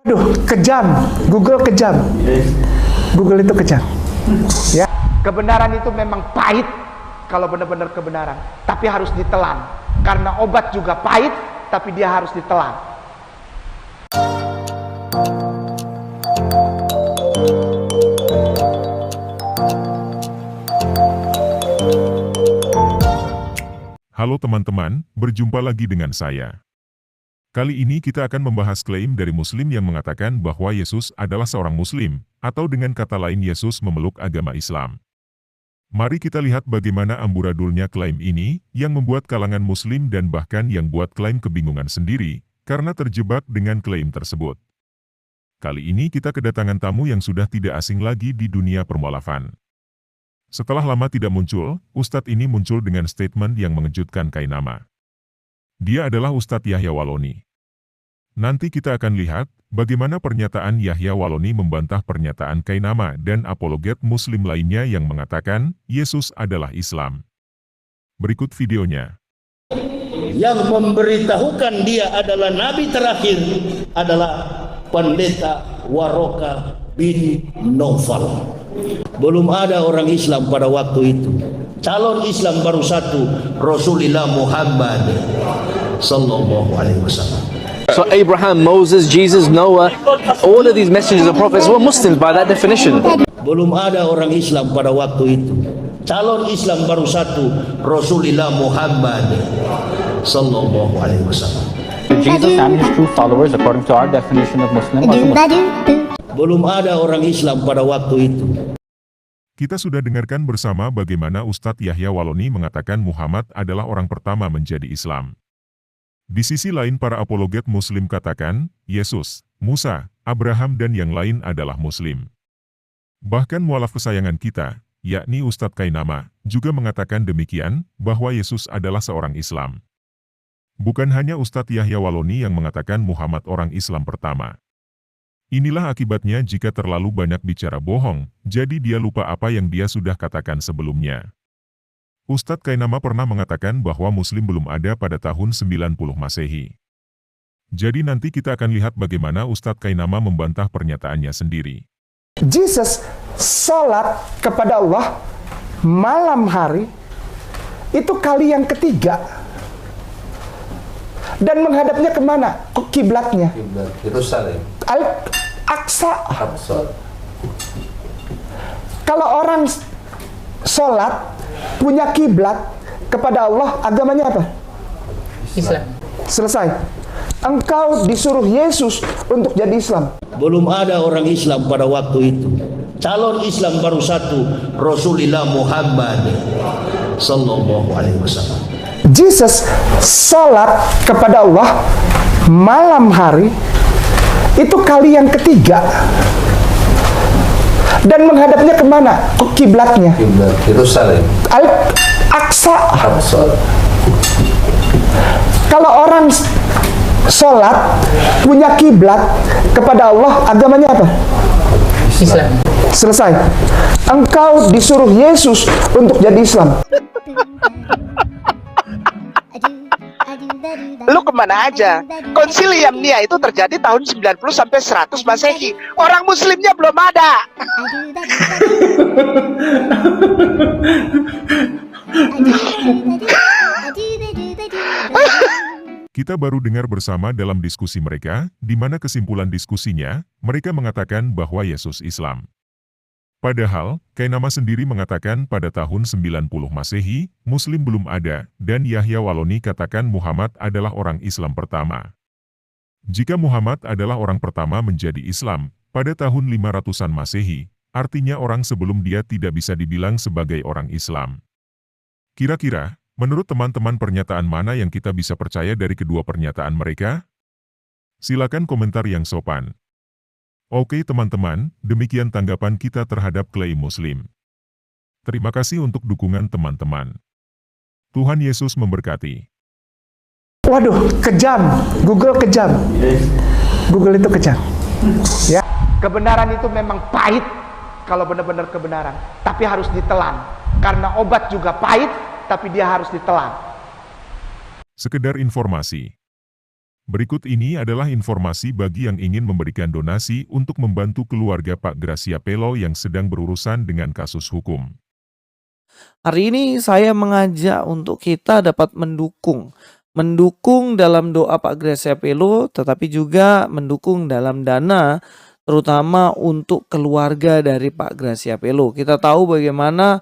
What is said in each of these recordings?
Aduh, kejam. Google kejam. Google itu kejam. Ya, kebenaran itu memang pahit kalau benar-benar kebenaran, tapi harus ditelan. Karena obat juga pahit, tapi dia harus ditelan. Halo teman-teman, berjumpa lagi dengan saya. Kali ini kita akan membahas klaim dari Muslim yang mengatakan bahwa Yesus adalah seorang Muslim, atau dengan kata lain Yesus memeluk agama Islam. Mari kita lihat bagaimana amburadulnya klaim ini, yang membuat kalangan Muslim dan bahkan yang buat klaim kebingungan sendiri, karena terjebak dengan klaim tersebut. Kali ini kita kedatangan tamu yang sudah tidak asing lagi di dunia permualafan. Setelah lama tidak muncul, Ustadz ini muncul dengan statement yang mengejutkan Kainama. Dia adalah Ustadz Yahya Waloni. Nanti kita akan lihat bagaimana pernyataan Yahya Waloni membantah pernyataan Kainama dan apologet Muslim lainnya yang mengatakan Yesus adalah Islam. Berikut videonya. Yang memberitahukan dia adalah Nabi terakhir adalah Pendeta Waroka bin Naufal. Belum ada orang Islam pada waktu itu. Calon Islam baru satu, Rasulullah Muhammad sallallahu alaihi wasallam. So Abraham, Moses, Jesus, Noah, all of these messengers and prophets were Muslims by that definition. Belum ada orang Islam pada waktu itu. Calon Islam baru satu, Rasulullah Muhammad sallallahu alaihi wasallam. Jesus and his true followers, according to our definition of Muslim, are Muslims. Belum ada orang Islam pada waktu itu. Kita sudah dengarkan bersama bagaimana Ustadz Yahya Waloni mengatakan Muhammad adalah orang pertama menjadi Islam. Di sisi lain para apologet Muslim katakan, Yesus, Musa, Abraham dan yang lain adalah Muslim. Bahkan mualaf kesayangan kita, yakni Ustadz Kainama, juga mengatakan demikian, bahwa Yesus adalah seorang Islam. Bukan hanya Ustadz Yahya Waloni yang mengatakan Muhammad orang Islam pertama. Inilah akibatnya jika terlalu banyak bicara bohong, jadi dia lupa apa yang dia sudah katakan sebelumnya. Ustadz Kainama pernah mengatakan bahwa Muslim belum ada pada tahun 90 Masehi. Jadi nanti kita akan lihat bagaimana Ustadz Kainama membantah pernyataannya sendiri. Jesus sholat kepada Allah malam hari, itu kali yang ketiga. Dan menghadapnya kemana? Ke kiblatnya. Yerusalem. Al-Aqsa. Kalau orang sholat punya kiblat kepada Allah, agamanya apa? Islam. Selesai. Engkau disuruh Yesus untuk jadi Islam. Belum ada orang Islam pada waktu itu. Calon Islam baru satu, Rasulullah Muhammad sallallahu alaihi wasallam. Jesus sholat kepada Allah malam hari, itu kali yang ketiga. Dan menghadapnya kemana? Ke kiblatnya. Yerusalem. Al-Aqsa. Kalau orang sholat punya kiblat kepada Allah, agamanya apa? Islam. Selesai. Engkau disuruh Yesus untuk jadi Islam. Lu kemana aja? Konsilium Nia itu terjadi tahun 90 sampai 100 Masehi. Orang muslimnya belum ada. Kita baru dengar bersama dalam diskusi mereka, di mana kesimpulan diskusinya, mereka mengatakan bahwa Yesus Islam. Padahal, Kainama sendiri mengatakan pada tahun 90 Masehi, Muslim belum ada, dan Yahya Waloni katakan Muhammad adalah orang Islam pertama. Jika Muhammad adalah orang pertama menjadi Islam, pada tahun 500-an Masehi, artinya orang sebelum dia tidak bisa dibilang sebagai orang Islam. Kira-kira, menurut teman-teman pernyataan mana yang kita bisa percaya dari kedua pernyataan mereka? Silakan komentar yang sopan. Oke teman-teman, demikian tanggapan kita terhadap klaim Muslim. Terima kasih untuk dukungan teman-teman. Tuhan Yesus memberkati. Waduh, kejam. Google kejam. Google itu kejam. Ya, kebenaran itu memang pahit kalau benar-benar kebenaran, tapi harus ditelan. Karena obat juga pahit, tapi dia harus ditelan. Sekedar informasi. Berikut ini adalah informasi bagi yang ingin memberikan donasi untuk membantu keluarga Pak Gracia Pelo yang sedang berurusan dengan kasus hukum. Hari ini saya mengajak untuk kita dapat mendukung dalam doa Pak Gracia Pelo, tetapi juga mendukung dalam dana, terutama untuk keluarga dari Pak Gracia Pelo. Kita tahu bagaimana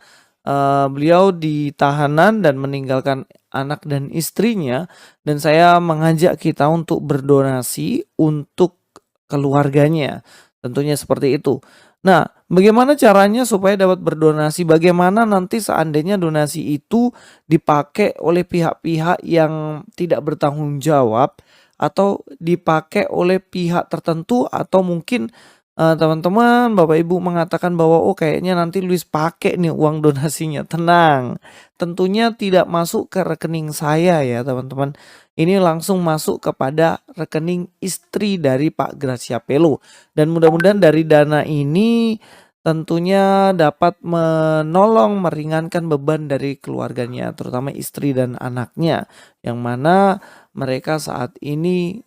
beliau ditahanan dan meninggalkan anak dan istrinya, dan saya mengajak kita untuk berdonasi untuk keluarganya. Tentunya seperti itu. Nah, bagaimana caranya supaya dapat berdonasi? Bagaimana nanti seandainya donasi itu dipakai oleh pihak-pihak yang tidak bertanggung jawab atau dipakai oleh pihak tertentu, atau mungkin teman-teman, Bapak Ibu mengatakan bahwa oh kayaknya nanti Luis pakai nih uang donasinya. Tenang, tentunya tidak masuk ke rekening saya ya teman-teman. Ini langsung masuk kepada rekening istri dari Pak Gracia Pelo. Dan mudah-mudahan dari dana ini tentunya dapat menolong meringankan beban dari keluarganya, terutama istri dan anaknya, yang mana mereka saat ini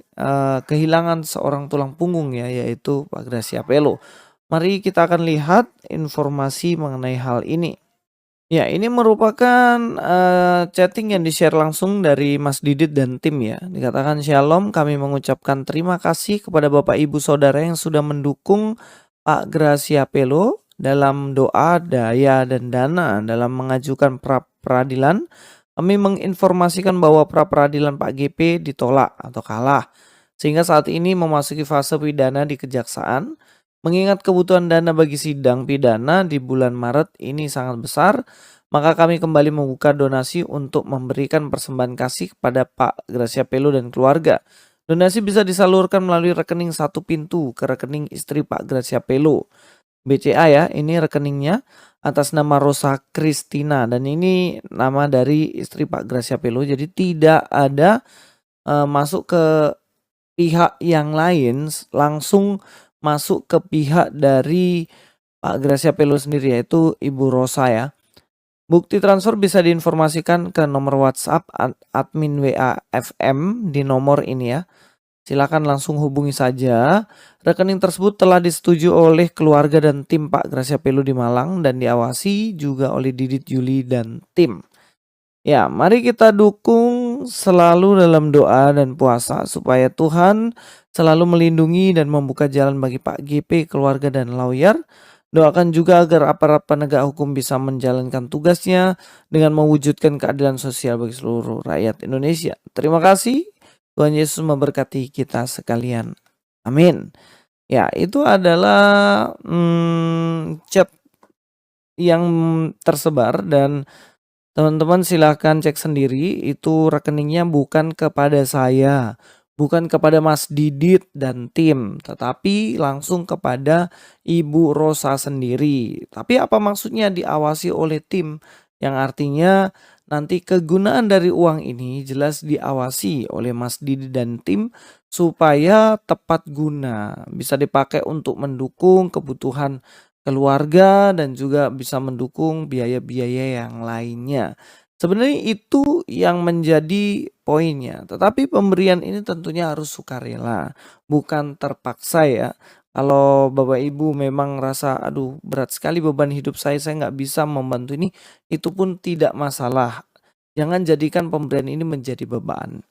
kehilangan seorang tulang punggung ya, yaitu Pak Gracia Pelo. Mari kita akan lihat informasi mengenai hal ini. Ya, ini merupakan chatting yang di-share langsung dari Mas Didit dan tim ya. Dikatakan, "Shalom, kami mengucapkan terima kasih kepada Bapak Ibu Saudara yang sudah mendukung Pak Gracia Pelo dalam doa, daya, dan dana dalam mengajukan pra-peradilan. Kami menginformasikan bahwa pra-peradilan Pak GP ditolak atau kalah, sehingga saat ini memasuki fase pidana di kejaksaan. Mengingat kebutuhan dana bagi sidang pidana di bulan Maret ini sangat besar, maka kami kembali membuka donasi untuk memberikan persembahan kasih kepada Pak Gracia Pelo dan keluarga. Donasi bisa disalurkan melalui rekening satu pintu ke rekening istri Pak Gracia Pelo. BCA ya, ini rekeningnya atas nama Rosa Christina, dan ini nama dari istri Pak Gracia Pelo. Jadi tidak ada masuk ke pihak yang lain, langsung masuk ke pihak dari Pak Gracia Pelo sendiri, yaitu Ibu Rosa ya. Bukti transfer bisa diinformasikan ke nomor WhatsApp admin WA FM di nomor ini ya. Silakan langsung hubungi saja. Rekening tersebut telah disetujui oleh keluarga dan tim Pak Gracia Pelo di Malang dan diawasi juga oleh Didit, Juli, dan tim. Ya, mari kita dukung selalu dalam doa dan puasa supaya Tuhan selalu melindungi dan membuka jalan bagi Pak GP, keluarga, dan lawyer. Doakan juga agar aparat penegak hukum bisa menjalankan tugasnya dengan mewujudkan keadilan sosial bagi seluruh rakyat Indonesia. Terima kasih. Tuhan Yesus memberkati kita sekalian. Amin. Ya, itu adalah chat yang tersebar, dan teman-teman silahkan cek sendiri. Itu rekeningnya bukan kepada saya, bukan kepada Mas Didit dan tim, tetapi langsung kepada Ibu Rosa sendiri. Tapi apa maksudnya diawasi oleh tim? Yang artinya nanti kegunaan dari uang ini jelas diawasi oleh Mas Didi dan tim supaya tepat guna, bisa dipakai untuk mendukung kebutuhan keluarga dan juga bisa mendukung biaya-biaya yang lainnya. Sebenarnya itu yang menjadi poinnya, tetapi pemberian ini tentunya harus sukarela, bukan terpaksa ya. Kalau Bapak Ibu memang rasa aduh berat sekali beban hidup saya nggak bisa membantu ini, itu pun tidak masalah. Jangan jadikan pemberian ini menjadi beban.